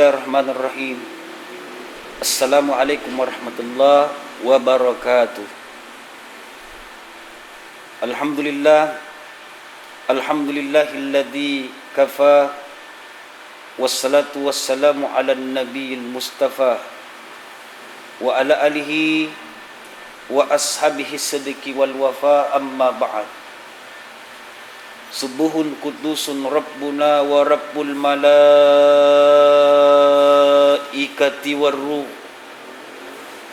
Bismillahirrahmanirrahim. Assalamualaikum warahmatullahi wabarakatuh. Alhamdulillahilladzi kafa, wassalatu wassalamu ala nabiyil mustafa wa ala alihi wa ashabihi siddiqi wal wafa, amma ba'd. Subuhun kudusun Rabbuna wa Rabbul malaikati warruh.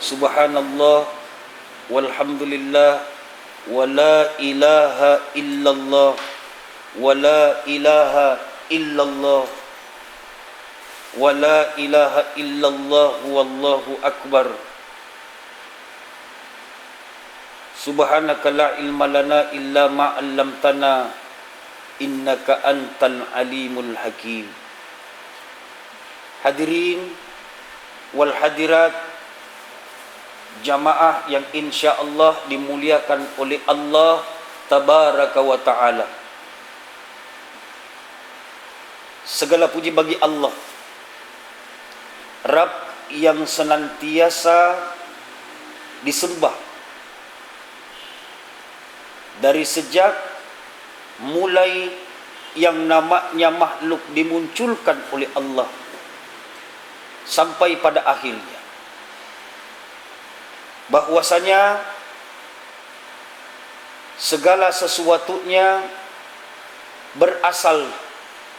Subhanallah walhamdulillah wa la ilaha illallah wa la ilaha illallah wa la ilaha illallah wallahu akbar. Subhanaka la ilma lana illa ma 'allamtana innaka antal alimul hakim. Hadirin wal hadirat, jamaah yang insya-Allah dimuliakan oleh Allah tabaraka wa taala. Segala puji bagi Allah, Rabb yang senantiasa disembah dari sejak mulai yang namanya makhluk dimunculkan oleh Allah sampai pada akhirnya, bahwasanya segala sesuatunya berasal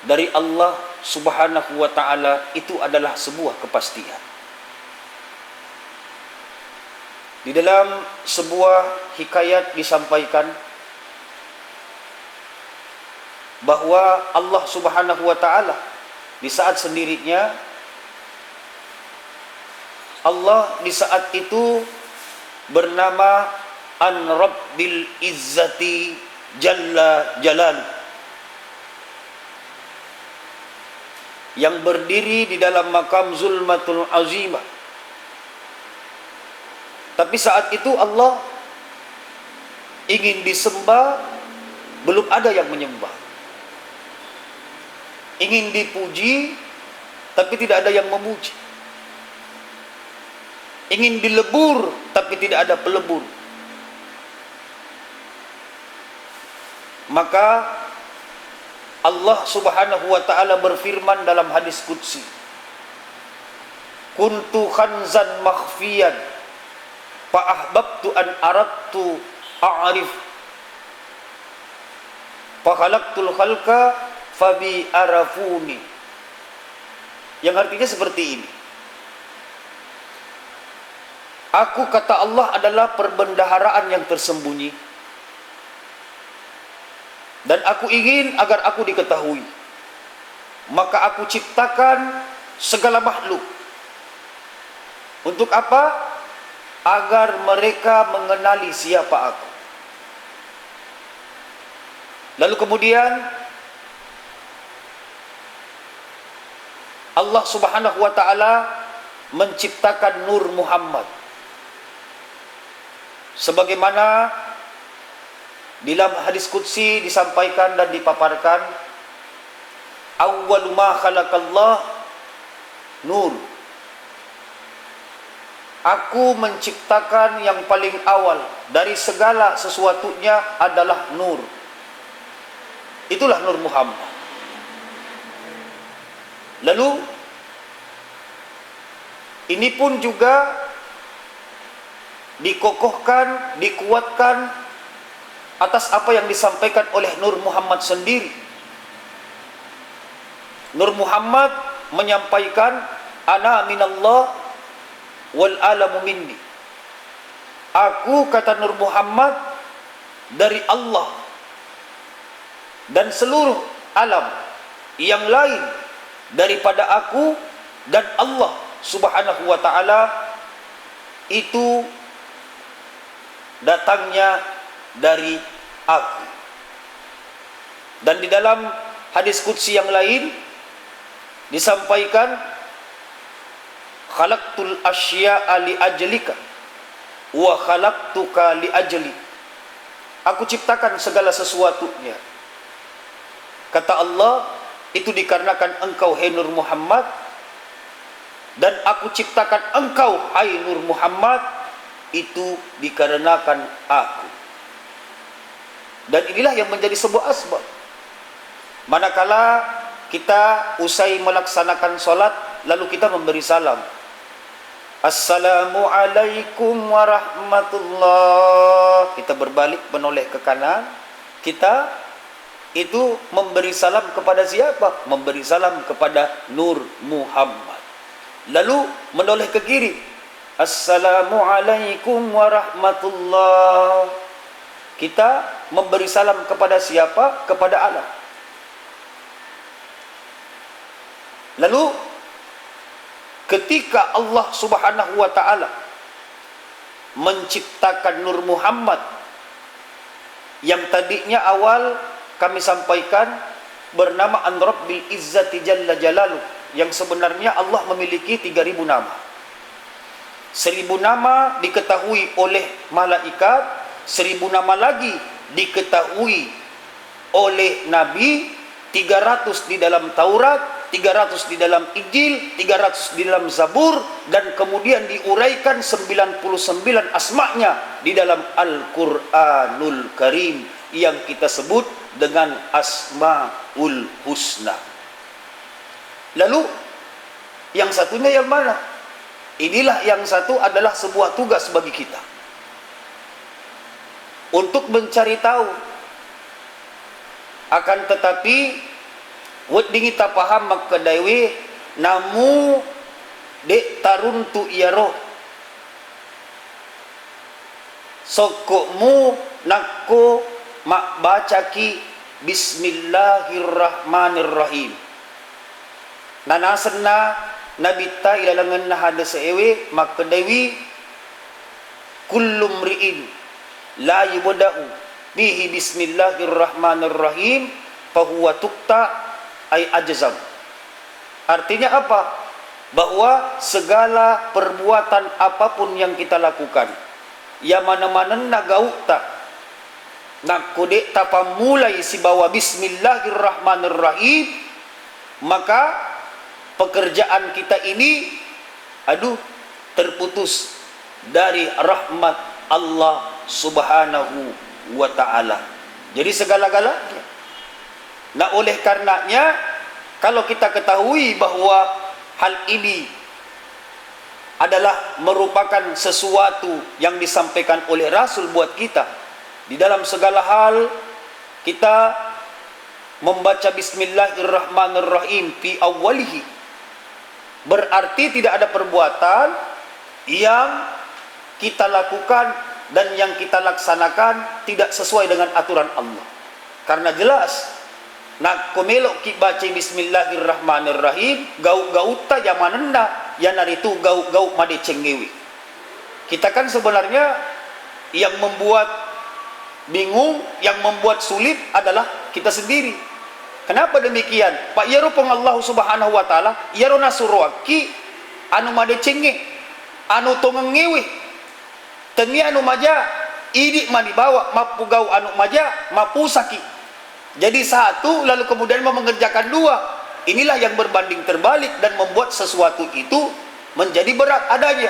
dari Allah Subhanahu wa ta'ala. Itu adalah sebuah kepastian. Di dalam sebuah hikayat disampaikan bahwa Allah Subhanahu wa ta'ala di saat sendirinya, Allah di saat itu bernama An Rabbil Izzati Jalla Jalal, yang berdiri di dalam makam Zulmatul Azimah. Tapi saat itu Allah ingin disembah, belum ada yang menyembah. Ingin dipuji, tapi tidak ada yang memuji. Ingin dilebur, tapi tidak ada pelebur. Maka Allah Subhanahu wa ta'ala berfirman dalam hadis qudsi, kuntu khanzan makhfiyan fa ahbabtu an aradtu a'rif fa khalaqtul khalqa fabi arafuni. Yang artinya seperti ini: aku, kata Allah, adalah perbendaharaan yang tersembunyi, dan aku ingin agar aku diketahui. Maka aku ciptakan segala makhluk. Untuk apa? Agar mereka mengenali siapa aku. Lalu kemudian Allah Subhanahu wa ta'ala menciptakan Nur Muhammad, sebagaimana dalam hadis qudsi disampaikan dan dipaparkan, awwalu ma khalaqallah nur. Aku menciptakan yang paling awal dari segala sesuatunya adalah nur. Itulah Nur Muhammad. Lalu ini pun juga dikokohkan, dikuatkan atas apa yang disampaikan oleh Nur Muhammad sendiri. Nur Muhammad menyampaikan, ana minallah wal alamu minni. Aku, kata Nur Muhammad, dari Allah, dan seluruh alam yang lain daripada aku dan Allah Subhanahu wa ta'ala itu datangnya dari aku. Dan di dalam hadis qudsi yang lain disampaikan, khalaqtul asya'a li ajlika wa khalaqtuka li ajli. Aku ciptakan segala sesuatunya, kata Allah, itu dikarenakan engkau, hai Nur Muhammad, dan aku ciptakan engkau hai Nur Muhammad itu dikarenakan aku. Dan inilah yang menjadi sebuah asbab. Manakala kita usai melaksanakan solat, lalu kita memberi salam, Assalamualaikum warahmatullah. Kita berbalik menoleh ke kanan, kita itu memberi salam kepada siapa? Memberi salam kepada Nur Muhammad. Lalu menoleh ke kiri, Assalamualaikum warahmatullah. Kita memberi salam kepada siapa? Kepada Allah. Lalu ketika Allah Subhanahu wa ta'ala menciptakan Nur Muhammad, yang tadinya awal kami sampaikan bernama An Rabbil Izzati Jalla Jalaluh, yang sebenarnya Allah memiliki 3000 nama. 1000 nama diketahui oleh malaikat, 1000 nama lagi diketahui oleh Nabi, 300 di dalam Taurat, 300 di dalam Injil, 300 di dalam Zabur, dan kemudian diuraikan 99 asma'nya di dalam Al-Quranul Karim yang kita sebut dengan Asma'ul Husna. Lalu yang satunya yang mana? Inilah yang satu adalah sebuah tugas bagi kita untuk mencari tahu. Akan tetapi wading kita paham makadaiwi namu dek taruntu iaro sokokmu nakko mak baca ki Bismillahirrahmanirrahim. Nanasena nabita ilalangan na hada sa ewe makadaiwi kullum riin la yubada'u bihi Bismillahirrahmanirrahim fahuwa tukta ay ajzam. Artinya apa? Bahwa segala perbuatan apapun yang kita lakukan, ya mana-mana nagauta nakode tapamulai si bawa Bismillahirrahmanirrahim, maka pekerjaan kita ini terputus dari rahmat Allah Subhanahu wa ta'ala. Jadi segala-galanya. Nah, oleh karenanya kalau kita ketahui bahwa hal ini adalah merupakan sesuatu yang disampaikan oleh Rasul buat kita, di dalam segala hal kita membaca Bismillahirrahmanirrahim fi awwalihi, berarti tidak ada perbuatan yang kita lakukan dan yang kita laksanakan tidak sesuai dengan aturan Allah. Karena jelas nak komelok ki baca Bismillahirrahmanirrahim gau-gauta jamananda yang naritu gau-gau made cengewi. Kita kan sebenarnya yang membuat bingung, yang membuat sulit adalah kita sendiri. Kenapa demikian? Pak yarupong Allah Subhanahu wa taala yaro nasuruaki anu made cenge anu tongengewi teni anu maja idi manibawa mapugau anu maja mapusaki. Jadi satu lalu kemudian mau mengerjakan dua. Inilah yang berbanding terbalik dan membuat sesuatu itu menjadi berat adanya.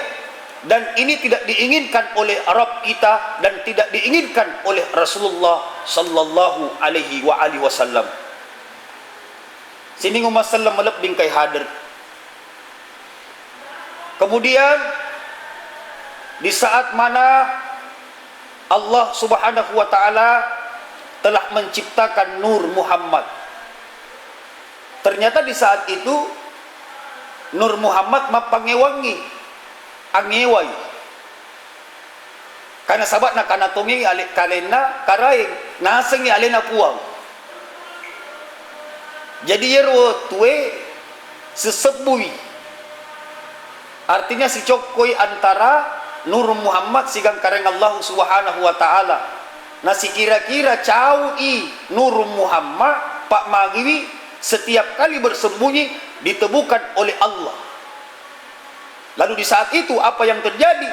Dan ini tidak diinginkan oleh Arab kita dan tidak diinginkan oleh Rasulullah sallallahu alaihi wasallam. Sini Muhammad sallam melebing kay hadir. Kemudian di saat mana Allah Subhanahu wa taala telah menciptakan Nur Muhammad, ternyata di saat itu Nur Muhammad mapangewangi angewai karena sahabat nak anatomi alik kalena karaing naseng alena puang. Jadi yero tuwe sesebui, artinya si cokoi antara Nur Muhammad sigang kareng Allah Subhanahu wa taala. Nasi kira-kira caui Nur Muhammad Pak Magiwi setiap kali bersembunyi ditemukan oleh Allah. Lalu di saat itu apa yang terjadi?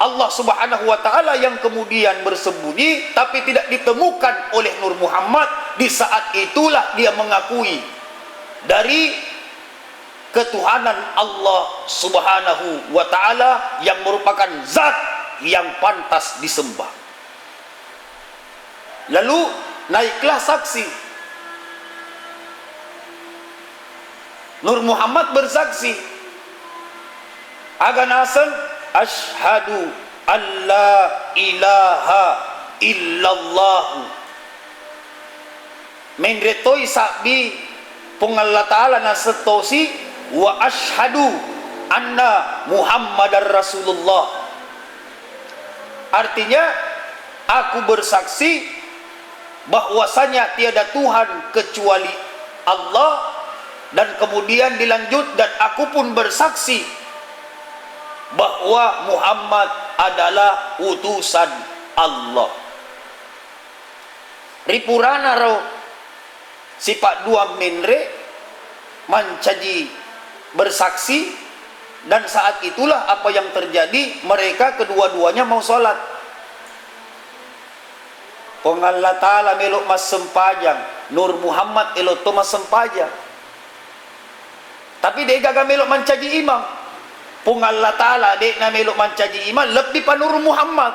Allah Subhanahu wa taala yang kemudian bersembunyi tapi tidak ditemukan oleh Nur Muhammad. Di saat itulah dia mengakui dari ketuhanan Allah Subhanahu wa ta'ala yang merupakan zat yang pantas disembah. Lalu naiklah saksi. Nur Muhammad bersaksi, aganasan asyhadu alla ilaha illallah. Menretoi sabi pung Allah Ta'ala na setosi wa asyhadu anna Muhammadar Rasulullah. Artinya aku bersaksi bahwasanya tiada Tuhan kecuali Allah, dan kemudian dilanjut, dan aku pun bersaksi bahwa Muhammad adalah utusan Allah. Ripurana ro sifat dua menre mencaji bersaksi, dan saat itulah apa yang terjadi, mereka kedua-duanya mau sholat. Allah Ta'ala melok mas sempajang, Nur Muhammad elok to mas sempajang, tapi dia gagal melok mencaji imam. Allah Ta'ala dek na melok mencaji imam lebih pa Nur Muhammad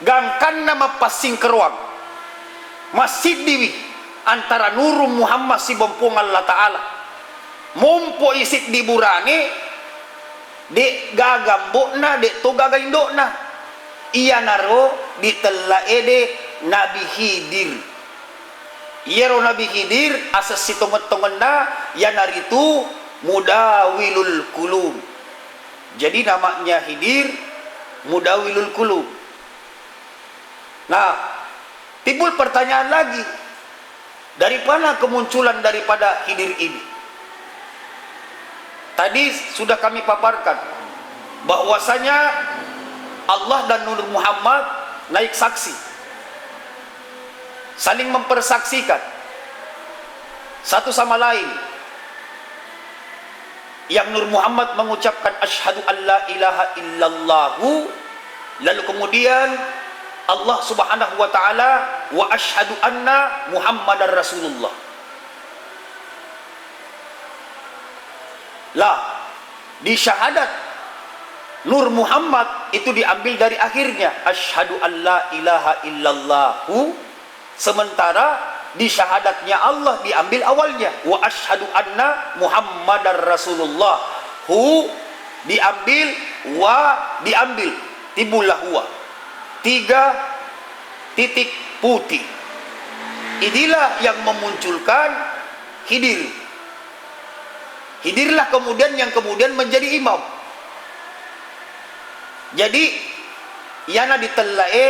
gangkan nama pasing keruang masjid diwi antara Nur Muhammad si bompong Allah Ta'ala mompo isik diburane dek gagambok na dek to gagaindok na iya naro ditelae de Nabi Khidir. Yero Nabi Khidir asas si tongon-tongon na yanaritu Mudawilul Qulub. Jadi namanya Khidir Mudawilul Qulub. Nah, timbul pertanyaan lagi, dari mana kemunculan daripada Khidir ini? Tadi sudah kami paparkan bahwasanya Allah dan Nur Muhammad naik saksi, saling mempersaksikan satu sama lain. Yang Nur Muhammad mengucapkan asyhadu alla ilaha illallahu, lalu kemudian Allah Subhanahu wa ta'ala wa asyhadu anna Muhammadar Rasulullah. Lah, di syahadat Nur Muhammad itu diambil dari akhirnya asyhadu alla ilaha illallahu, sementara di syahadatnya Allah diambil awalnya wa asyhadu anna Muhammadar Rasulullah. Hu diambil, wa diambil, timbullah huwa. 3 titik putih. Inilah yang memunculkan Khidir. Khidirlah kemudian yang kemudian menjadi imam. Jadi yana ditelae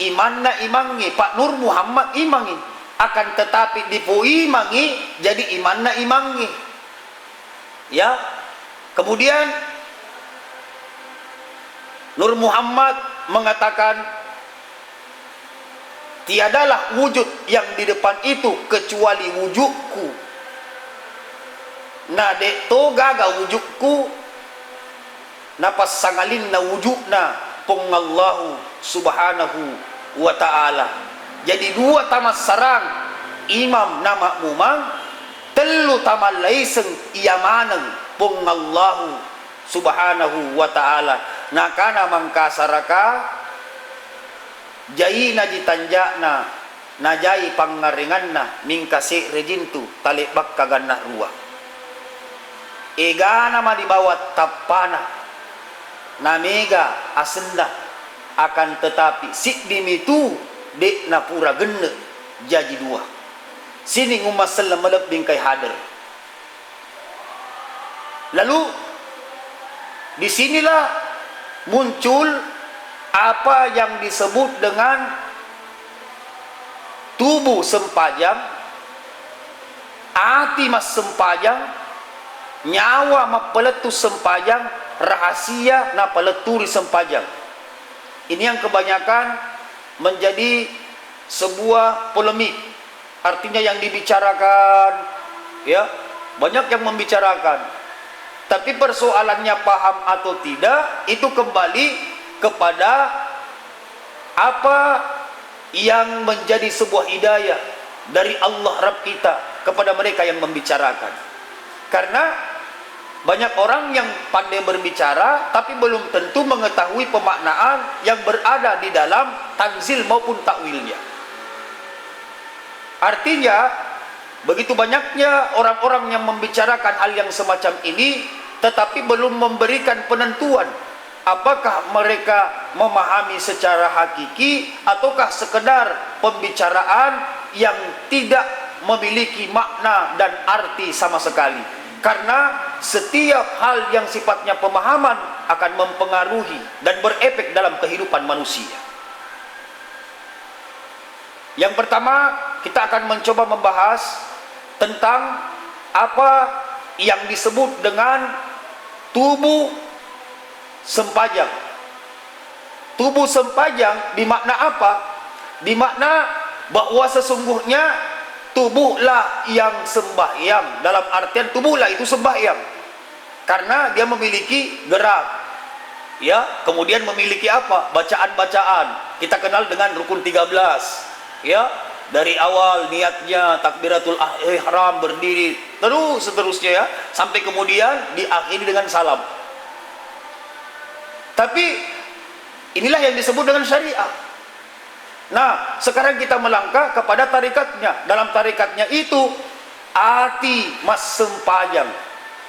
imanna imangi Pak Nur Muhammad imangi, akan tetapi dipui imangi jadi imanna imangi. Ya. Kemudian Nur Muhammad mengatakan tiadalah wujud yang di depan itu kecuali wujudku. Nah dek to gaga wujudku napas sangalin na wujudna pengallahu Subhanahu wa ta'ala. Jadi 2 tamas sarang imam nama mumang, 3 tamal laiseng iyamaneng pengallahu Subhanahu wa ta'ala. Nakana mangkasaraka jai na jitanjakna najai pangaringanna mingkasi rejintu talibak kagana ruah egana ma dibawa tapana namega asenda, akan tetapi sik dimitu dek na pura genne jadi 2 sini ngumas selam melep bingkai hadir. Lalu disinilah muncul apa yang disebut dengan tubuh sempajang, hati mas sempajang, nyawa ma peletus sempajang, rahasia na peleturi sempajang. Ini yang kebanyakan menjadi sebuah polemik. Artinya yang dibicarakan, ya, banyak yang membicarakan. Tapi persoalannya paham atau tidak, itu kembali kepada apa yang menjadi sebuah hidayah dari Allah Rabb kita kepada mereka yang membicarakan. Karena Banyak orang yang pandai berbicara tapi belum tentu mengetahui pemaknaan yang berada di dalam tanzil maupun takwilnya. Artinya, begitu banyaknya orang-orang yang membicarakan hal yang semacam ini tetapi belum memberikan penentuan apakah mereka memahami secara hakiki ataukah sekedar pembicaraan yang tidak memiliki makna dan arti sama sekali. Karena setiap hal yang sifatnya pemahaman akan mempengaruhi dan berefek dalam kehidupan manusia. Yang pertama, kita akan mencoba membahas tentang apa yang disebut dengan tubuh sempajang. Tubuh sempajang dimakna apa? Dimakna bahwa sesungguhnya tubuhlah yang sembahyang. Dalam artian tubuhlah itu sembahyang, karena dia memiliki gerak, ya, kemudian memiliki apa? Bacaan-bacaan. Kita kenal dengan rukun 13, ya, dari awal niatnya takbiratul ihram, berdiri, terus seterusnya, ya, sampai kemudian diakhiri dengan salam. Tapi inilah yang disebut dengan syariah. Nah, sekarang kita melangkah kepada tarikatnya. Dalam tarikatnya itu ati mas sempajang.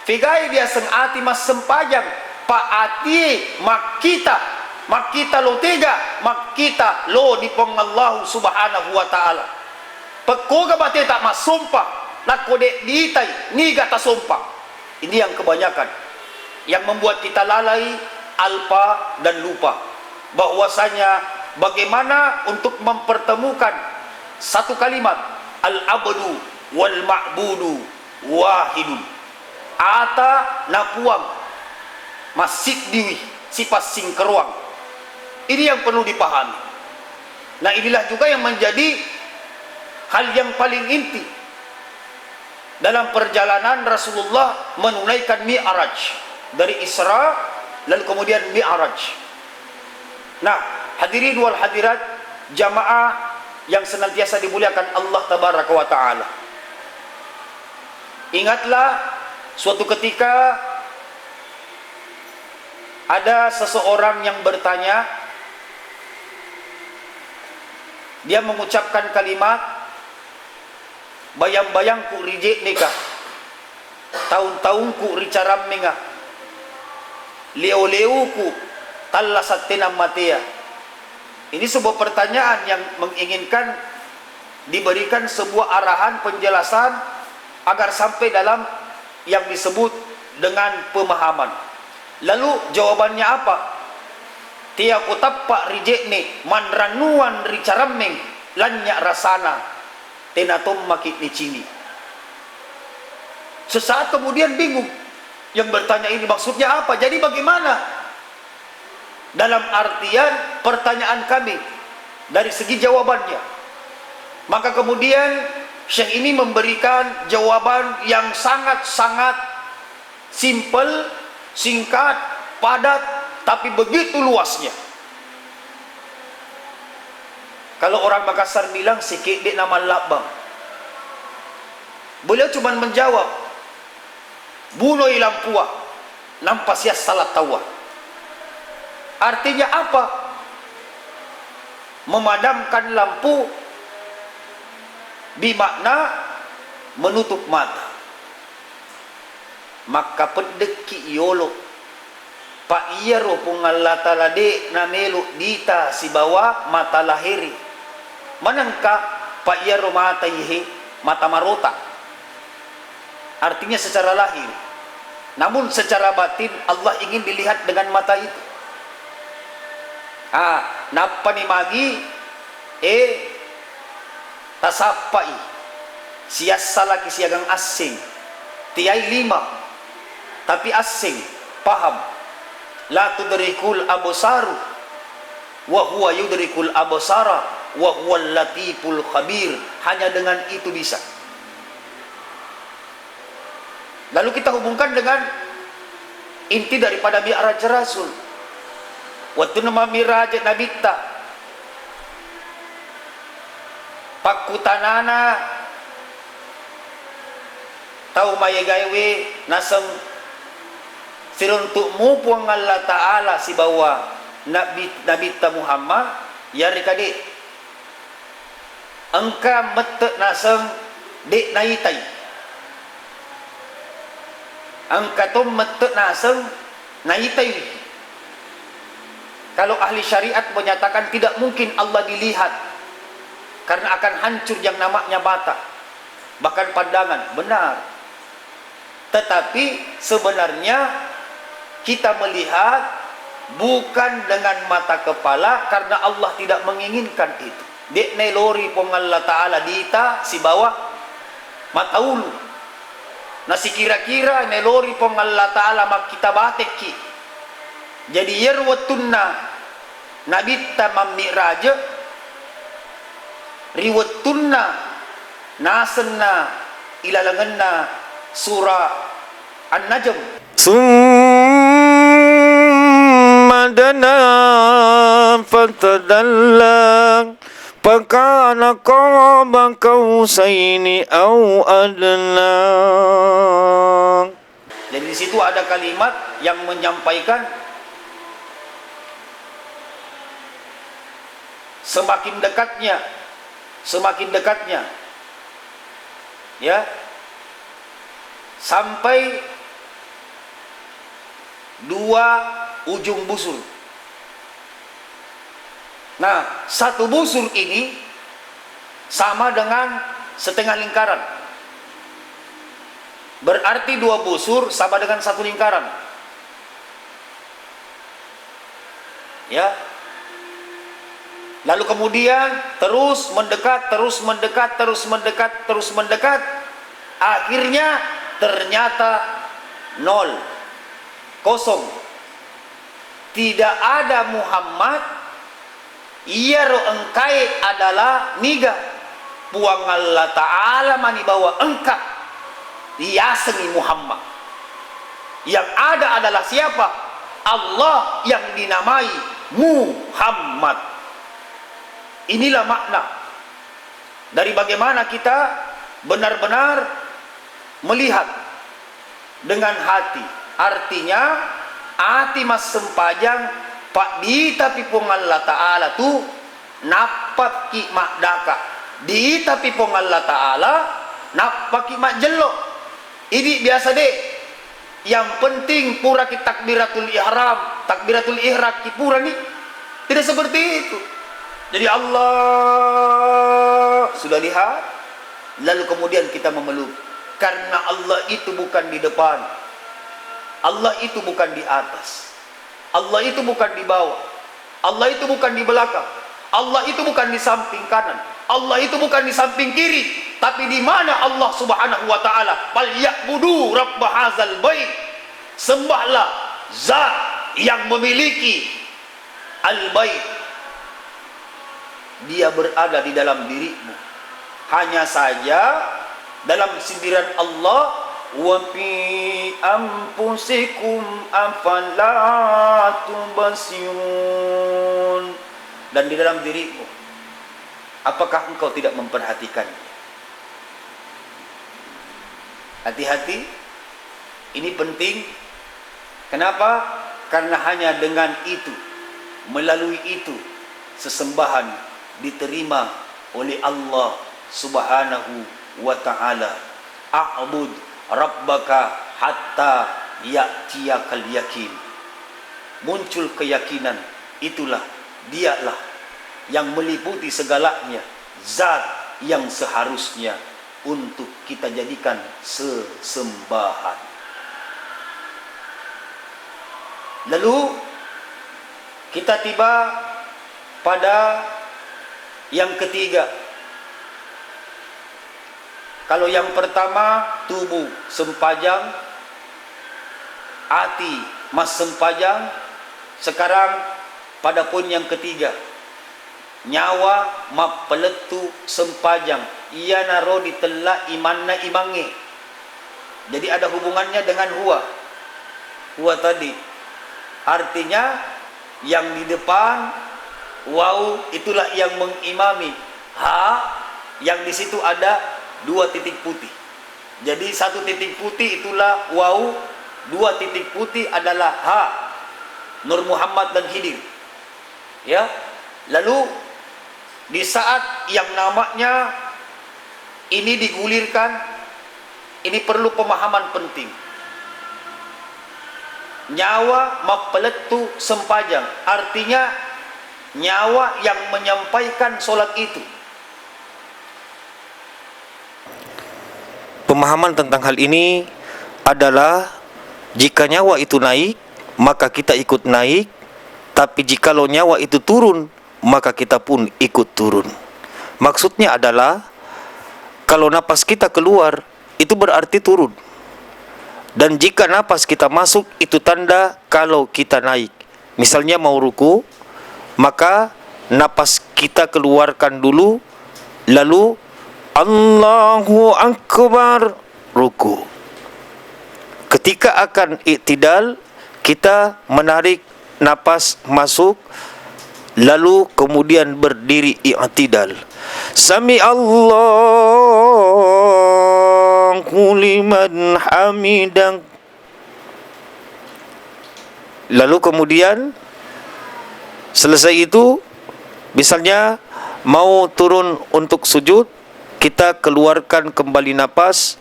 Figai dia seng ati mas sempajang. Pa ati makita lo tiga, makita lo di Allah subhanahu wa ta'ala. Pekkoga bate tak mas sumpah, nakode diitai, ni gata sumpah. Ini yang kebanyakan yang membuat kita lalai, alpa dan lupa bahwasanya bagaimana untuk mempertemukan satu kalimat al-abdu wal ma'budu wahidun. Ata napuang masjid diwi sifat singkeruang. Ini yang perlu dipahami. Nah, inilah juga yang menjadi hal yang paling inti dalam perjalanan Rasulullah menunaikan Mi'raj, dari Isra lalu kemudian Mi'raj. Nah, hadirin wal hadirat, jamaah yang senantiasa dimuliakan Allah tabaraka wa ta'ala, ingatlah suatu ketika ada seseorang yang bertanya. Dia mengucapkan kalimat, bayang-bayang ku rijek nikah, tahun-tahun ku ricaram mengah, leo-leo ku talasat tenam matia. Ini sebuah pertanyaan yang menginginkan diberikan sebuah arahan penjelasan agar sampai dalam yang disebut dengan pemahaman. Lalu jawabannya apa? Tia kutapa rijekne manranuan ricarameng lanya rasana tenatom makit ni cini. Sesaat kemudian bingung, yang bertanya ini maksudnya apa? Jadi bagaimana? Dalam artian pertanyaan kami dari segi jawabannya. Maka kemudian Syekh ini memberikan jawaban yang sangat-sangat simple, singkat, padat, tapi begitu luasnya. Kalau orang Makassar bilang sikit dek nama labang. Beliau cuma menjawab, bunuh lampuah, nampas ya salat tawa. Artinya apa? Memadamkan lampu bimakna menutup mata. Maka pedeki yolo Pak iya ro pungal talade na melu dita si bawa mata lahiri. Manangka Pak iya ro mata ihe mata marota. Artinya secara lahir. Namun secara batin Allah ingin dilihat dengan mata itu. Napa ni magi tasapai siasa laki siagang asing tiai lima tapi asing paham. La tudrikul absaru wa huwa yudrikul absara wa huwal latiful khabir. Hanya dengan itu bisa. Lalu kita hubungkan dengan inti daripada Mi'raj Rasul. Waktu nama Mi'raj Nabita pakutanana tahu mayegaiwe nasem firuntukmu puang Allah Ta'ala si bawa Nabi Muhammad ya rekade engka mete naseng dek naitai engka tu mete naseng naitai. Kalau ahli syariat menyatakan tidak mungkin Allah dilihat karena akan hancur yang namanya mata bahkan pandangan, benar. Tetapi sebenarnya kita melihat bukan dengan mata kepala karena Allah tidak menginginkan itu. Dek nelori pong Allah Ta'ala dita si bawah mata ulu. Nasi kira-kira nelori pong Allah Ta'ala mak kita bateki. Jadi yerwatunna nabita mamiraja riwatunna nasenna ilalanganna surah An-Najm. Summa dana fatadalla fakana qaba qausaini au adna. Jadi di situ ada kalimat yang menyampaikan semakin dekatnya ya sampai dua ujung busur. Nah, satu busur ini sama dengan setengah lingkaran. Berarti dua busur sama dengan satu lingkaran. Ya. Lalu kemudian terus mendekat. Akhirnya ternyata nol, kosong. Tidak ada Muhammad. Ia ro engkai adalah niga. Puang Allah Ta'ala mani bawa engkap. Ia sengi Muhammad. Yang ada adalah siapa? Allah yang dinamai Muhammad. Inilah makna dari bagaimana kita benar-benar melihat dengan hati. Artinya hati mas sempajang pak di tapi pong Allah Ta'ala tu napak ki mak daka di tapi pong Allah Ta'ala napak ki mak jelok. Ini biasa deh. Yang penting pura ki takbiratul ihram ki pura nih. Tidak seperti itu. Jadi Allah sudah lihat, lalu kemudian kita memeluk. Karena Allah itu bukan di depan, Allah itu bukan di atas, Allah itu bukan di bawah, Allah itu bukan di belakang, Allah itu bukan di samping kanan, Allah itu bukan di samping kiri. Tapi di mana Allah Subhanahu wa Ta'ala? Falyabudu rabb hadzal bait. Sembahlah zat yang memiliki al-bait. Dia berada di dalam dirimu. Hanya saja dalam sindiran Allah, wa fi anfusikum afala tubsirun, dan di dalam dirimu, apakah engkau tidak memperhatikan? Hati-hati, ini penting. Kenapa? Karena hanya dengan itu, melalui itu, sesembahan diterima oleh Allah Subhanahu wa Ta'ala. A'bud rabbaka hatta ya'tiyakal yakin. Muncul keyakinan, itulah dialah yang meliputi segalanya, zat yang seharusnya untuk kita jadikan sesembahan. Lalu kita tiba pada yang ketiga. Kalau yang pertama tubuh sempajang, hati mas sempajang. Sekarang pada poin yang ketiga, nyawa mapeletu sempajang. Ia naro ditelak imanna imange. Jadi ada hubungannya dengan huwa. Huwa tadi artinya yang di depan, waw itulah yang mengimami. Ha yang di situ ada dua titik putih. Jadi satu titik putih itulah waw, dua titik putih adalah ha, Nur Muhammad dan Khidir. Ya. Lalu di saat yang namanya ini digulirkan, ini perlu pemahaman penting. Nyawa mapeletu sempajang, artinya nyawa yang menyampaikan solat itu. Pemahaman tentang hal ini adalah jika nyawa itu naik, maka kita ikut naik, tapi jikalau nyawa itu turun, maka kita pun ikut turun. Maksudnya adalah kalau napas kita keluar, itu berarti turun. Dan jika napas kita masuk, itu tanda kalau kita naik. Misalnya mau ruku, maka napas kita keluarkan dulu, lalu Allahu Akbar, ruku. Ketika akan i'tidal, kita menarik napas masuk, lalu kemudian berdiri i'tidal. Sami Allahu liman hamidah. Lalu kemudian selesai itu, misalnya mau turun untuk sujud, kita keluarkan kembali napas,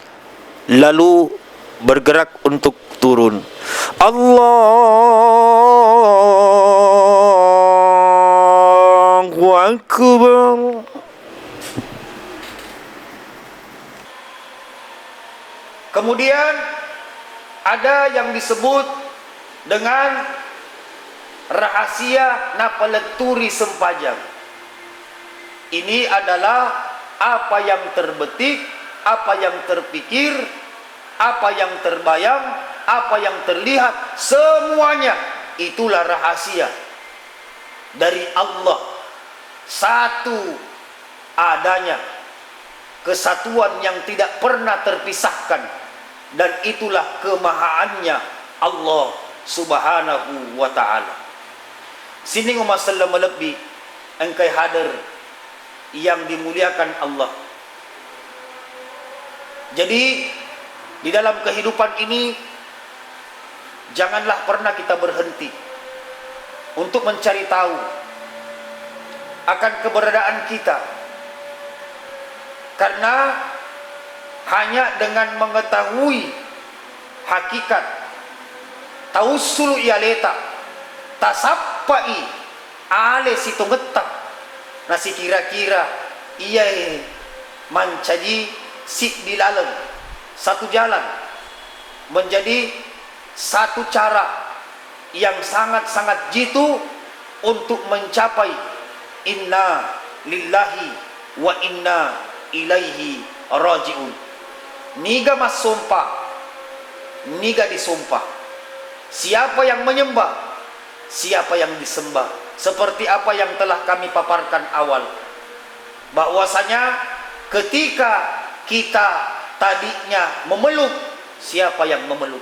lalu bergerak untuk turun. Allahu Akbar. Kemudian ada yang disebut dengan rahasia napaleturi sempajang. Ini adalah apa yang terbetik, apa yang terpikir, apa yang terbayang, apa yang terlihat, semuanya itulah rahasia dari Allah. Satu adanya, kesatuan yang tidak pernah terpisahkan, dan itulah kemahaannya Allah Subhanahu wa ta'ala. Sini umat sallam lebih engkai hadir yang dimuliakan Allah. Jadi di dalam kehidupan ini janganlah pernah kita berhenti untuk mencari tahu akan keberadaan kita, karena hanya dengan mengetahui hakikat tausul ialeta tasappai ale situngetak nasi kira-kira iya mancaji si dilalem satu jalan menjadi satu cara yang sangat-sangat jitu untuk mencapai inna lillahi wa inna ilaihi rajiun. Niga mas sumpah, niga disumpah. Siapa yang menyembah, siapa yang disembah. Seperti apa yang telah kami paparkan awal, bahwasanya ketika kita tadinya memeluk, siapa yang memeluk,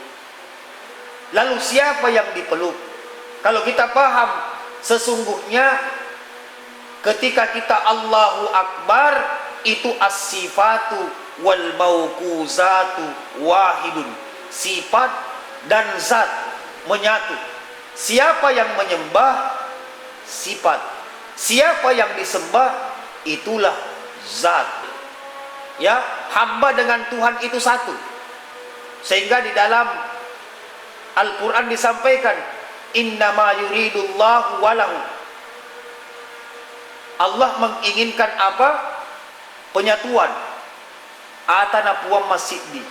lalu siapa yang dipeluk. Kalau kita paham sesungguhnya ketika kita Allahu Akbar, itu as-sifatu wal mauquzatu wahidun. Sifat dan zat menyatu. Siapa yang menyembah, sifat. Siapa yang disembah, itulah zat. Ya, hamba dengan Tuhan itu satu. Sehingga di dalam Al-Quran disampaikan, innama yuridullahu walahu. Allah menginginkan apa? Penyatuan. Atana puam masjidi.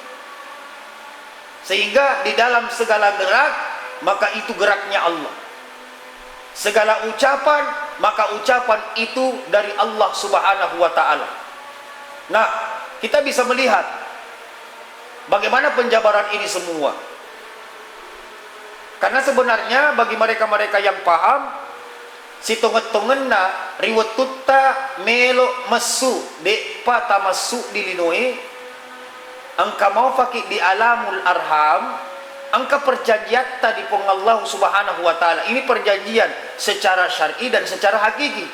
Sehingga di dalam segala gerak, maka itu geraknya Allah. Segala ucapan, maka ucapan itu dari Allah Subhanahu wa ta'ala. Nah, kita bisa melihat bagaimana penjabaran ini semua. Karena sebenarnya bagi mereka-mereka yang paham, si tonget-tongenna riwetutta melo masu de pata masu dilinoi, angka mau fakik di alamul arham, angka perjanjian tadi pun Allah Subhanahu wa ta'ala. Ini perjanjian secara syar'i dan secara hakiki.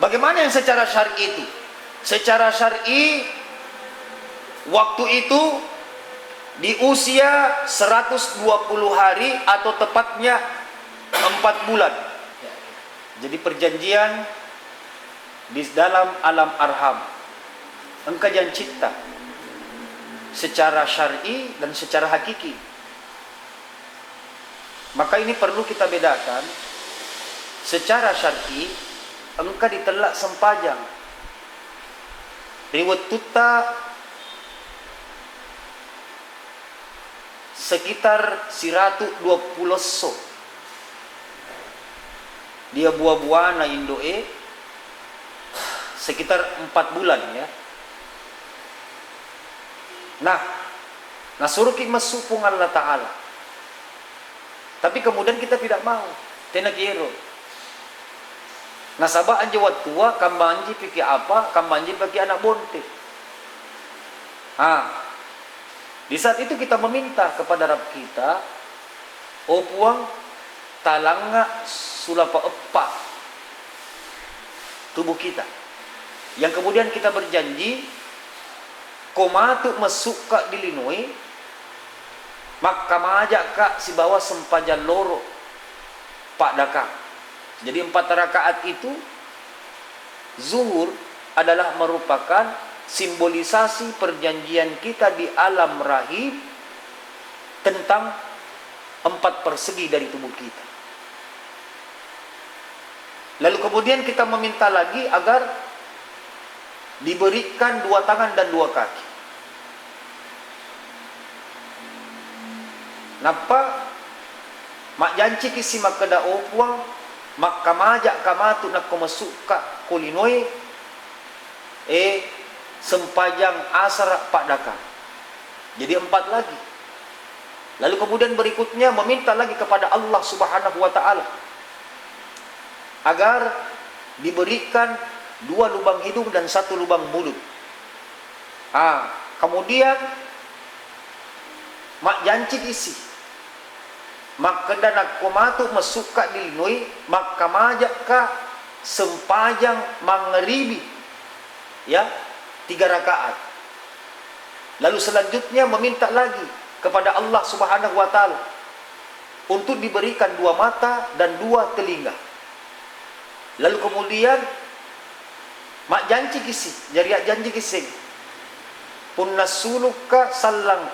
Bagaimana yang secara syar'i itu? Secara syar'i, waktu itu di usia 120 hari atau tepatnya 4 bulan. Jadi perjanjian di dalam alam arham, engkau yang cipta secara syar'i dan secara hakiki. Maka ini perlu kita bedakan. Secara syar'i engkau ditelak sempajang riwet tuta sekitar 120 so. Dia buah-buah na indoe sekitar 4 bulan ya. Nah suruh kita masuk Allah Ta'ala. Tapi kemudian kita tidak mau. Tena kiro. Nasabah anje watua, kambanji pikir apa, kambanji bagi anak bonte. Di saat itu kita meminta kepada Rabb kita, oh puang, talanga sulapa epa tubuh kita. Yang kemudian kita berjanji, komatu masuk ka dilinui, maka majak ka si bawah sempajan loro pak dakang. Jadi 4 rakaat itu zuhur adalah merupakan simbolisasi perjanjian kita di alam rahim tentang 4 persegi dari tubuh kita. Lalu kemudian kita meminta lagi agar diberikan 2 tangan dan 2 kaki. Napa mak janci kisi makada opuang mak kamajak kamatu nak komasuka kulinoi sempajang asar pak dakang. Jadi 4 lagi. Lalu kemudian berikutnya meminta lagi kepada Allah Subhanahu wa Ta'ala agar diberikan 2 lubang hidung dan 1 lubang mulut. Kemudian mak janci isi mak kedana komatu masuka dilinui mak kamajak ka sempajang mangeribi ya 3 rakaat. Lalu selanjutnya meminta lagi kepada Allah Subhanahu wa Ta'ala untuk diberikan 2 mata dan 2 telinga. Lalu kemudian mak janji kisi, jariak janji kising pun nasuluka sallang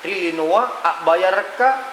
rilinua ak bayarka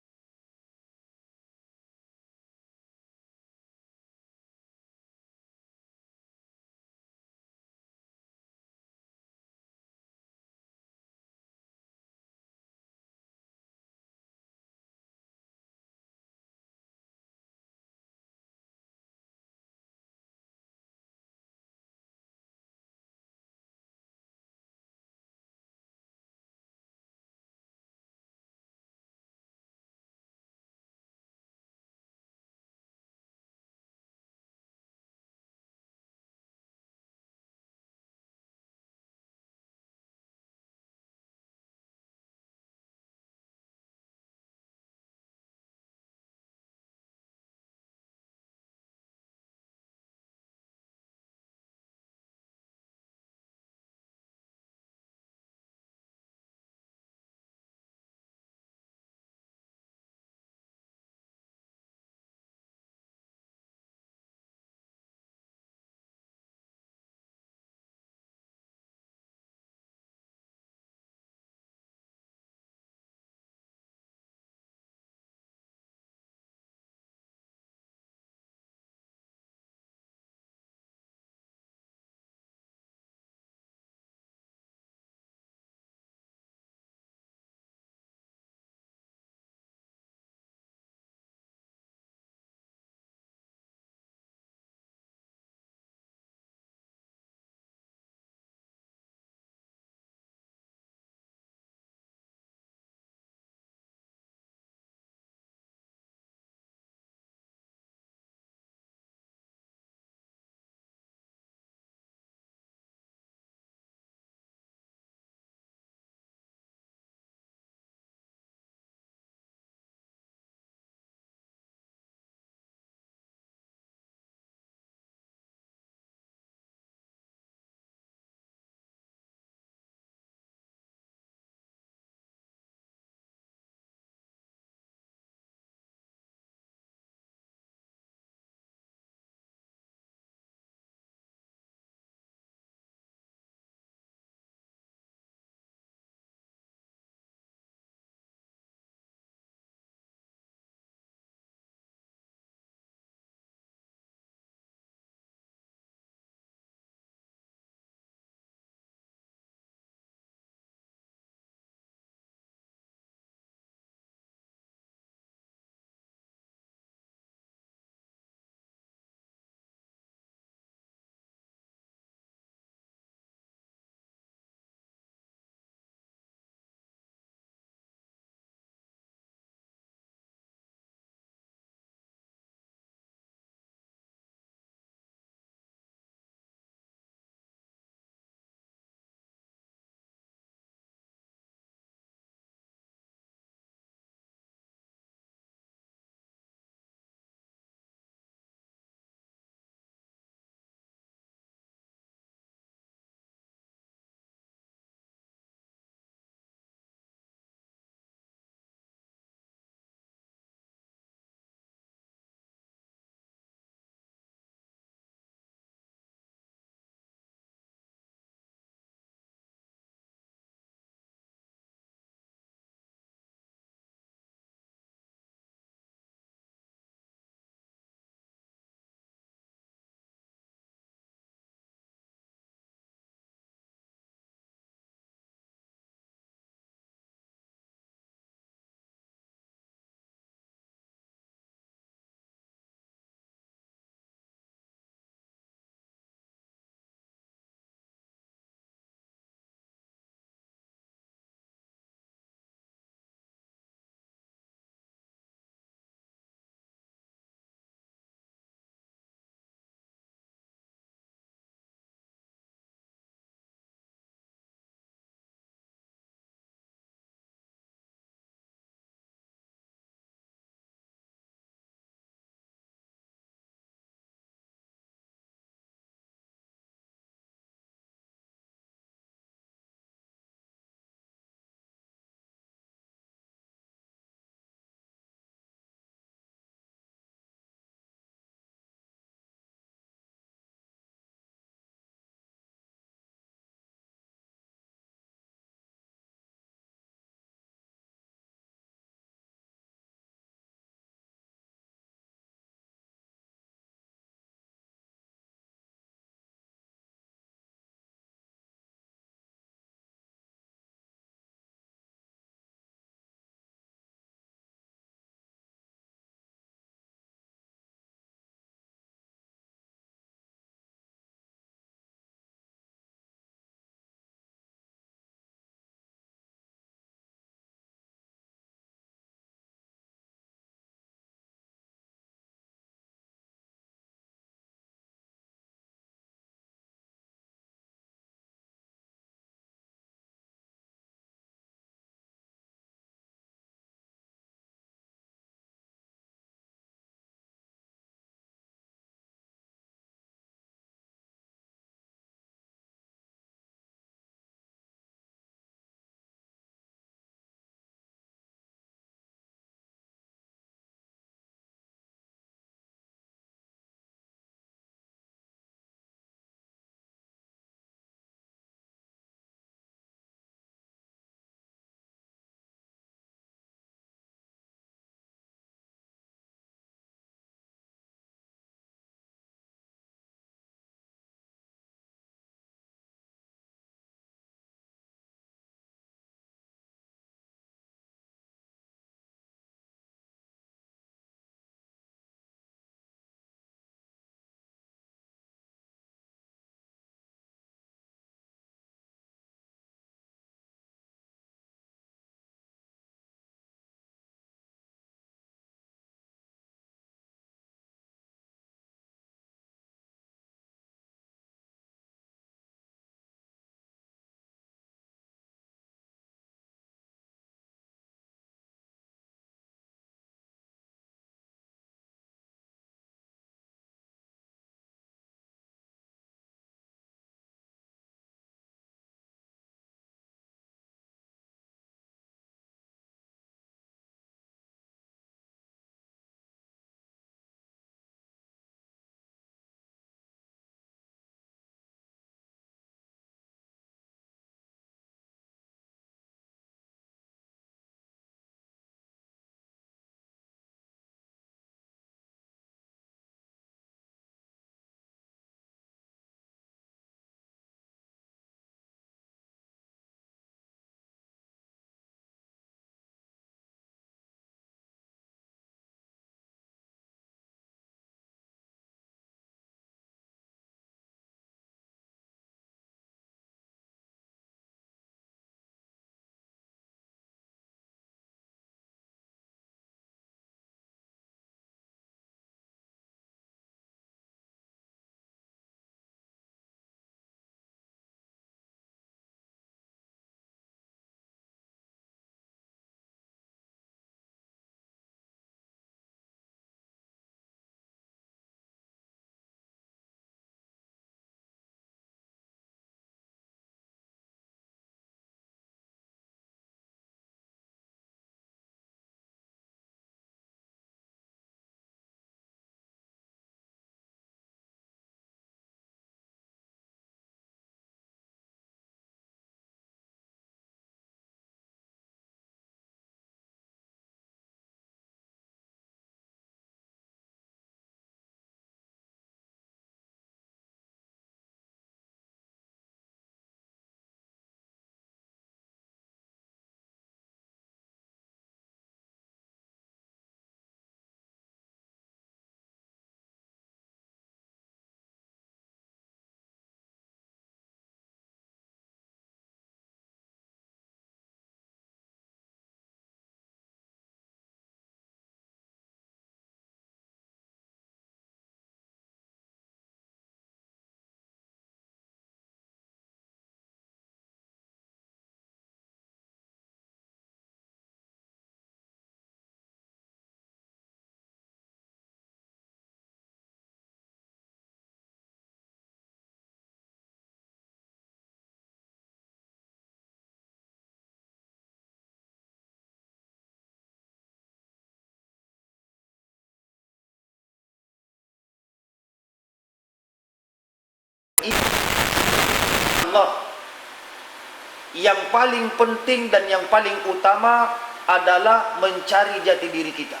yang paling penting dan yang paling utama adalah mencari jati diri kita.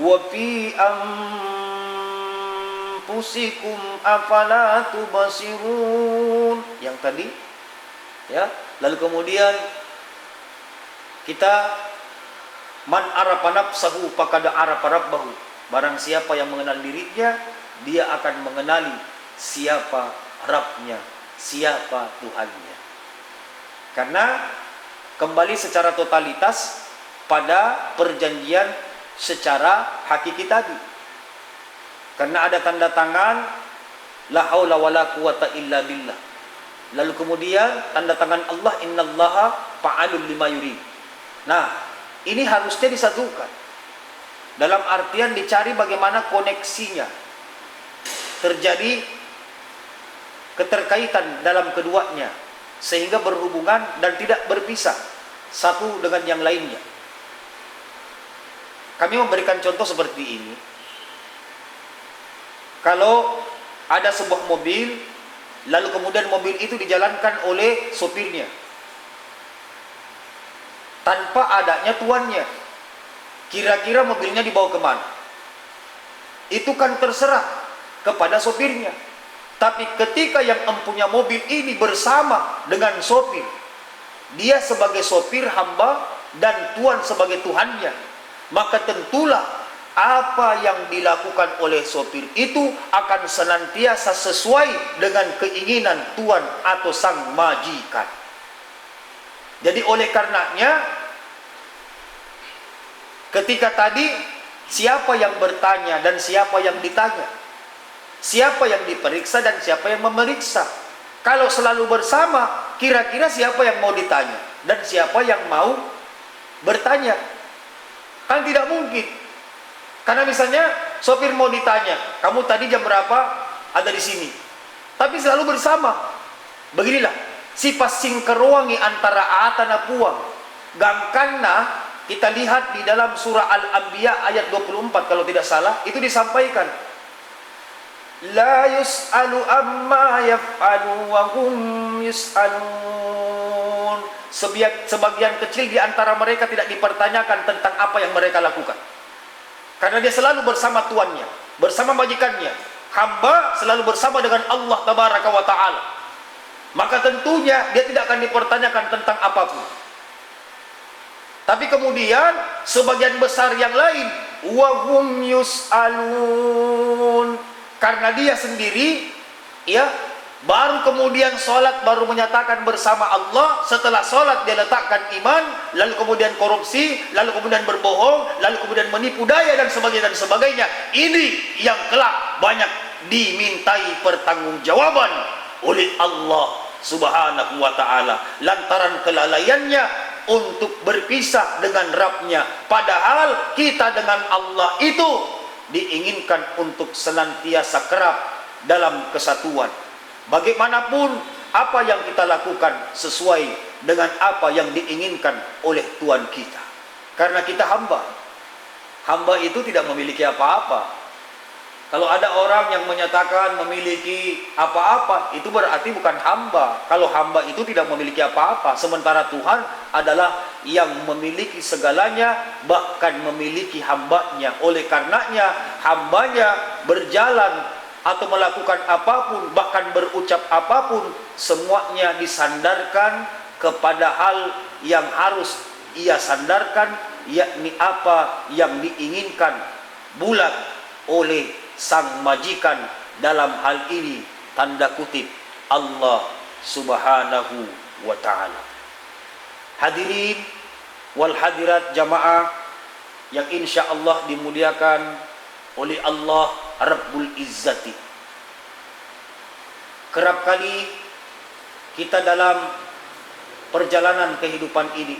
Wa fi anfusikum afala tubsirun. Yang tadi ya, lalu kemudian kita man arafa nafsahu faqad arafa rabbahu. Barang siapa yang mengenal dirinya, dia akan mengenali siapa Rabbnya, siapa Tuhannya. Karena kembali secara totalitas pada perjanjian secara hakiki tadi. Karena ada tanda tangan la haula wala quwata illa billah. Lalu kemudian tanda tangan Allah, innallaha fa'alul lima yurid. Nah, ini harusnya disatukan. Dalam artian dicari bagaimana koneksinya. Terjadi keterkaitan dalam keduanya sehingga berhubungan dan tidak berpisah satu dengan yang lainnya. Kami memberikan contoh seperti ini. Kalau ada sebuah mobil, lalu kemudian mobil itu dijalankan oleh sopirnya tanpa adanya tuannya, kira-kira mobilnya dibawa kemana? Itu kan terserah kepada sopirnya. Tapi ketika yang empunya mobil ini bersama dengan sopir, dia sebagai sopir hamba dan tuan sebagai Tuhannya, maka tentulah apa yang dilakukan oleh sopir itu akan senantiasa sesuai dengan keinginan tuan atau sang majikan. Jadi oleh karenanya, ketika tadi siapa yang bertanya dan siapa yang ditanya, siapa yang diperiksa dan siapa yang memeriksa. Kalau selalu bersama, kira-kira siapa yang mau ditanya dan siapa yang mau bertanya? Kan tidak mungkin. Karena misalnya sopir mau ditanya, kamu tadi jam berapa ada di sini? Tapi selalu bersama. Beginilah sifat singkeruangi antara atana puang. Gangkanna kita lihat di dalam surah Al-Anbiya ayat 24 kalau tidak salah, itu disampaikan. La yus'alu amma yaf'alu wa hum yus'alun. Sebagian kecil di antara mereka tidak dipertanyakan tentang apa yang mereka lakukan. Karena dia selalu bersama tuannya, bersama majikannya. Hamba selalu bersama dengan Allah Tabaraka wa Ta'ala. Maka tentunya dia tidak akan dipertanyakan tentang apapun. Tapi kemudian sebagian besar yang lain, wa hum yus'alun. Karena dia sendiri, ya, baru kemudian sholat, baru menyatakan bersama Allah. Setelah sholat dia letakkan iman, lalu kemudian korupsi, lalu kemudian berbohong, lalu kemudian menipu daya dan sebagainya dan sebagainya. Ini yang kelak banyak dimintai pertanggungjawaban oleh Allah Subhanahu wa Ta'ala lantaran kelalaiannya untuk berpisah dengan Rabbnya. Padahal kita dengan Allah itu diinginkan untuk senantiasa kerap dalam kesatuan. Bagaimanapun apa yang kita lakukan sesuai dengan apa yang diinginkan oleh Tuhan kita. Karena kita hamba. Hamba itu tidak memiliki apa-apa. Kalau ada orang yang menyatakan memiliki apa-apa, itu berarti bukan hamba. Kalau hamba itu tidak memiliki apa-apa, sementara Tuhan adalah yang memiliki segalanya, bahkan memiliki hambanya. Oleh karenanya, hambanya berjalan atau melakukan apapun, bahkan berucap apapun, semuanya disandarkan kepada hal yang harus ia sandarkan, yakni apa yang diinginkan bulat oleh sang majikan, dalam hal ini tanda kutip Allah Subhanahu wa Ta'ala. Hadirin wal hadirat jamaah yang insya Allah dimuliakan oleh Allah Rabbul Izzati. Kerap kali kita dalam perjalanan kehidupan ini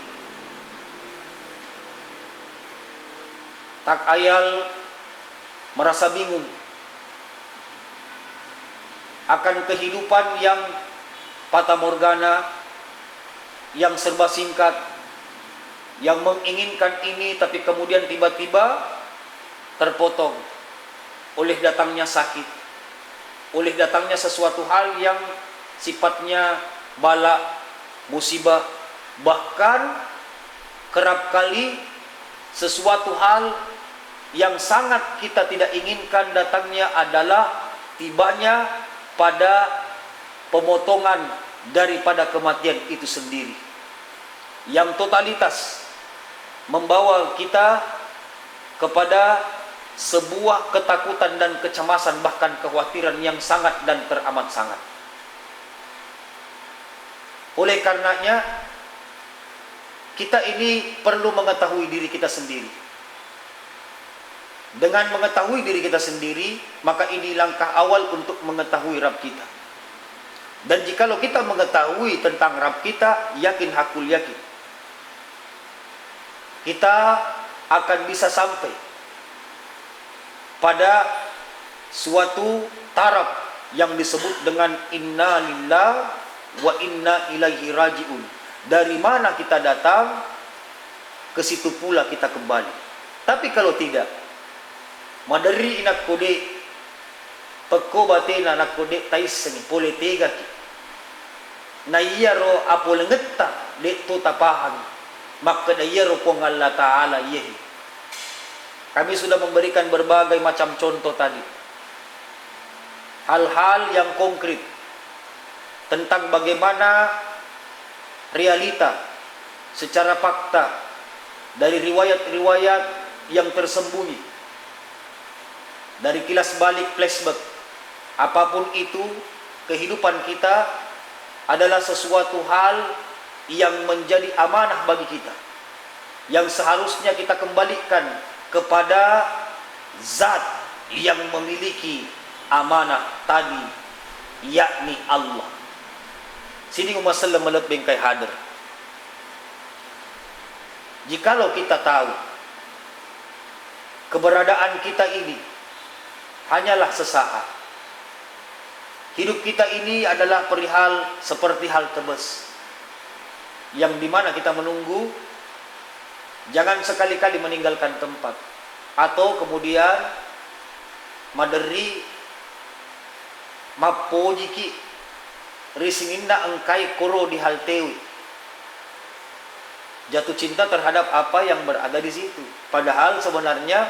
tak ayal merasa bingung akan kehidupan yang fata morgana, yang serba singkat, yang menginginkan ini tapi kemudian tiba-tiba terpotong oleh datangnya sakit, oleh datangnya sesuatu hal yang sifatnya bala, musibah, bahkan kerap kali sesuatu hal yang sangat kita tidak inginkan datangnya adalah tibanya pada pemotongan daripada kematian itu sendiri, yang totalitas membawa kita kepada sebuah ketakutan dan kecemasan, bahkan kekhawatiran yang sangat dan teramat sangat. Oleh karenanya, kita ini perlu mengetahui diri kita sendiri. Dengan mengetahui diri kita sendiri, maka ini langkah awal untuk mengetahui Rabb kita. Dan jikalau kita mengetahui tentang Rabb kita, yakin hakul yakin, kita akan bisa sampai pada suatu taraf yang disebut dengan inna lillah wa inna ilaihi raji'un. Dari mana kita datang, ke situ pula kita kembali. Tapi kalau tidak, madari inak kode pekko batena nak kode taisni pole tega ki na iyaro apo lengetta de to tapahan maka da iyaro ko Allah taala yehi. Kami sudah memberikan berbagai macam contoh tadi, hal-hal yang konkret tentang bagaimana realita secara fakta dari riwayat-riwayat yang tersembunyi, dari kilas balik flashback. Apapun itu, kehidupan kita adalah sesuatu hal yang menjadi amanah bagi kita, yang seharusnya kita kembalikan kepada zat yang memiliki amanah tadi, yakni Allah. Sini Ummah Sallam melet bengkai hadir. Jikalau kita tahu keberadaan kita ini hanyalah sesaat, hidup kita ini adalah perihal seperti hal tebas, yang dimana kita menunggu. Jangan sekali-kali meninggalkan tempat, atau kemudian maderi mapo jiki risinginna engkai koro di hal tewi, jatuh cinta terhadap apa yang berada di situ. Padahal sebenarnya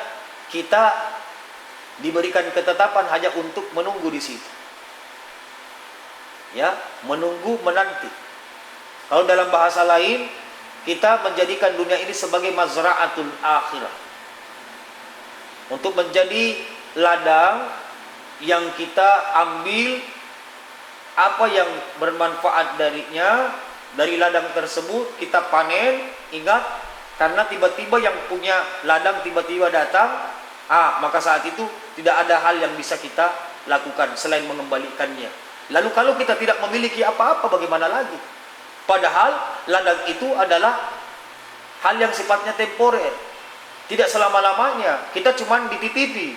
kita diberikan ketetapan hanya untuk menunggu di situ, ya, menunggu, menanti. Kalau dalam bahasa lain, kita menjadikan dunia ini sebagai mazra'atul akhirah, untuk menjadi ladang yang kita ambil apa yang bermanfaat darinya. Dari ladang tersebut kita panen. Ingat, karena tiba-tiba yang punya ladang tiba-tiba datang, maka saat itu tidak ada hal yang bisa kita lakukan selain mengembalikannya. Lalu kalau kita tidak memiliki apa-apa, bagaimana lagi? Padahal ladang itu adalah hal yang sifatnya temporer, tidak selama-lamanya. Kita cuma dititipi,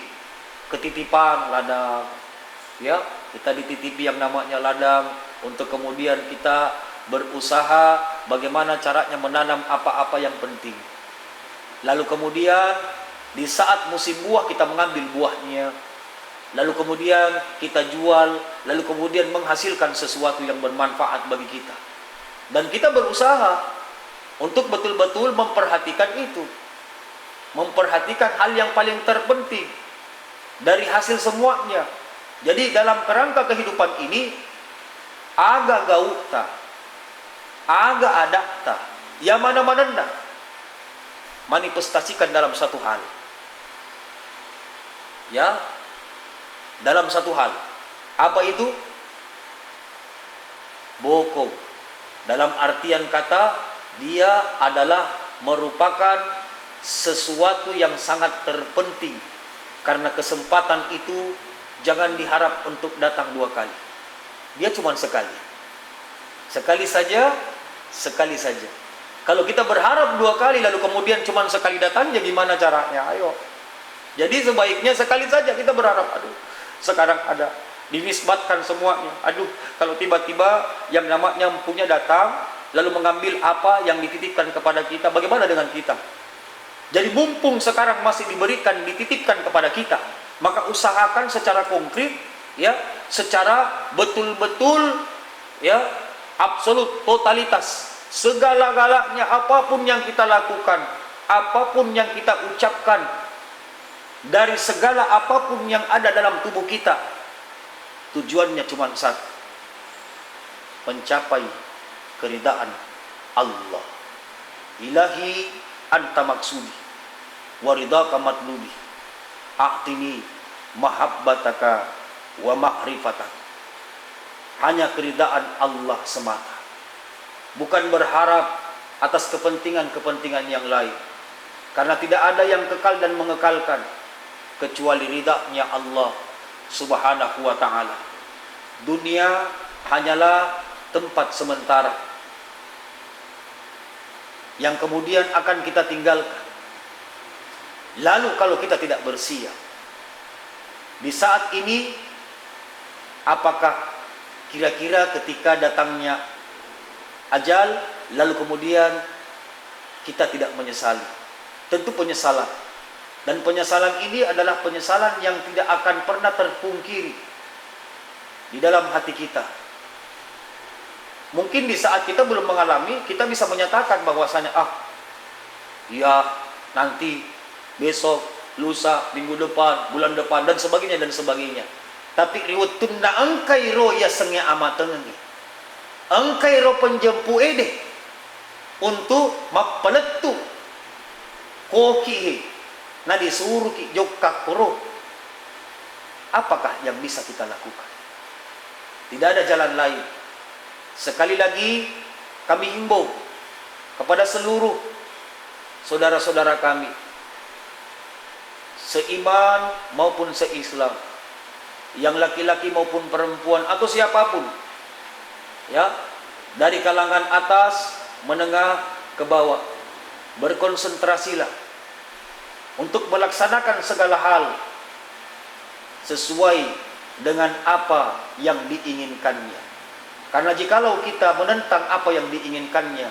ketitipan ladang, ya, kita dititipi yang namanya ladang, untuk kemudian kita berusaha bagaimana caranya menanam apa-apa yang penting. Lalu kemudian di saat musim buah kita mengambil buahnya, lalu kemudian kita jual, lalu kemudian menghasilkan sesuatu yang bermanfaat bagi kita. Dan kita berusaha untuk betul-betul memperhatikan itu, memperhatikan hal yang paling terpenting dari hasil semuanya. Jadi dalam kerangka kehidupan ini, aga gaukta, aga adakta, ya mana-mana manifestasikan dalam satu hal, ya, dalam satu hal. Apa itu? Bokong. Dalam artian kata, dia adalah merupakan sesuatu yang sangat terpenting, karena kesempatan itu jangan diharap untuk datang dua kali. Dia cuma sekali. Sekali saja, sekali saja. Kalau kita berharap dua kali lalu kemudian cuma sekali datangnya, gimana caranya? Ayo. Jadi sebaiknya sekali saja kita berharap. Aduh, sekarang ada, dinisbatkan semuanya. Aduh, kalau tiba-tiba yang namanya punya datang lalu mengambil apa yang dititipkan kepada kita, bagaimana dengan kita? Jadi mumpung sekarang masih diberikan, dititipkan kepada kita, maka usahakan secara konkret, ya, secara betul-betul, ya, absolut, totalitas. Segala-galanya apapun yang kita lakukan, apapun yang kita ucapkan, dari segala apapun yang ada dalam tubuh kita, tujuannya cuma satu, mencapai keridaan Allah. Ilahi anta maksudi waridaka matlubi a'tini mahabbataka wa ma'rifataka. Hanya keridaan Allah semata, bukan berharap atas kepentingan-kepentingan yang lain, karena tidak ada yang kekal dan mengekalkan kecuali ridha-Nya Allah Subhanahu wa ta'ala. Dunia hanyalah tempat sementara yang kemudian akan kita tinggalkan. Lalu kalau kita tidak bersiap di saat ini, apakah kira-kira ketika datangnya ajal lalu kemudian kita tidak menyesali? Tentu penyesalan. Dan penyesalan ini adalah penyesalan yang tidak akan pernah terpungkiri di dalam hati kita. Mungkin di saat kita belum mengalami, kita bisa menyatakan bahwasanya ya nanti, besok, lusa, minggu depan, bulan depan, dan sebagainya dan sebagainya. Tapi riwayatun na angkai ro ya sengnya amatengi. Angkai ro penjempu ede untuk mapaletu koki na disuruh ki jokak kuro. Apakah yang bisa kita lakukan? Tidak ada jalan lain. Sekali lagi kami himbau kepada seluruh saudara-saudara kami, seiman maupun seislam, yang laki-laki maupun perempuan atau siapapun, ya, dari kalangan atas, menengah, ke bawah, berkonsentrasilah untuk melaksanakan segala hal sesuai dengan apa yang diinginkannya. Karena jikalau kita menentang apa yang diinginkannya,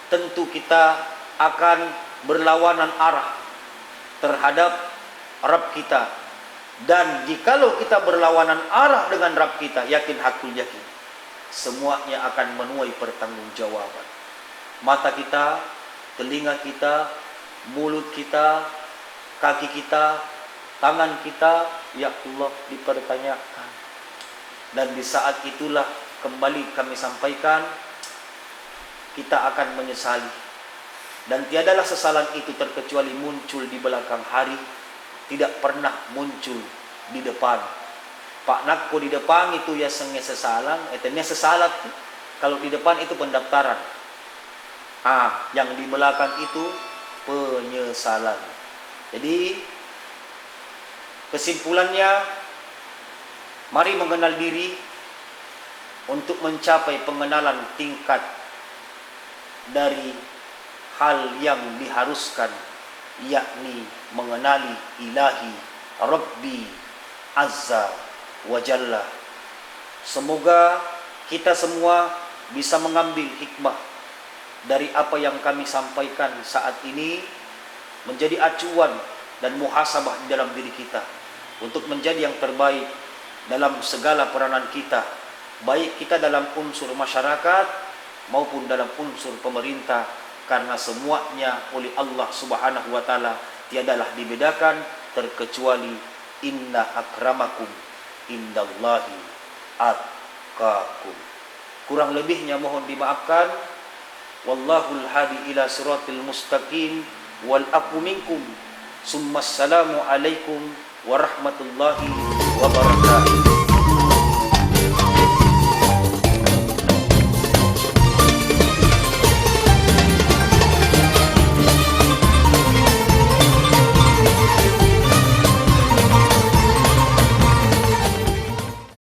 tentu kita akan berlawanan arah terhadap Rabb kita. Dan jikalau kita berlawanan arah dengan Rabb kita, yakin hakul yakin, semuanya akan menuai pertanggungjawaban. Mata kita, telinga kita, mulut kita, kaki kita, tangan kita, ya Allah, dipertanyakan. Dan di saat itulah kembali kami sampaikan, kita akan menyesali. Dan tiadalah sesalan itu terkecuali muncul di belakang hari, tidak pernah muncul di depan. Pak nakko di depan itu ya sengnya sesalan, etennya sesalat. Kalau di depan itu pendaftaran. Yang di belakang itu penyesalan. Jadi kesimpulannya, mari mengenal diri untuk mencapai pengenalan tingkat dari hal yang diharuskan, yakni mengenali ilahi Rabbi Azza wa Jalla. Semoga kita semua bisa mengambil hikmah dari apa yang kami sampaikan saat ini, menjadi acuan dan muhasabah di dalam diri kita untuk menjadi yang terbaik dalam segala peranan kita, baik kita dalam unsur masyarakat maupun dalam unsur pemerintah, karena semuanya oleh Allah Subhanahu wa ta'ala tiadalah dibedakan terkecuali inna akramakum indallahi atqakum. Kurang lebihnya mohon dimaafkan. Wallahul hadi ila siratil mustaqim wal aqu minkum. Summa assalamu alaikum warahmatullahi wabarakatuh.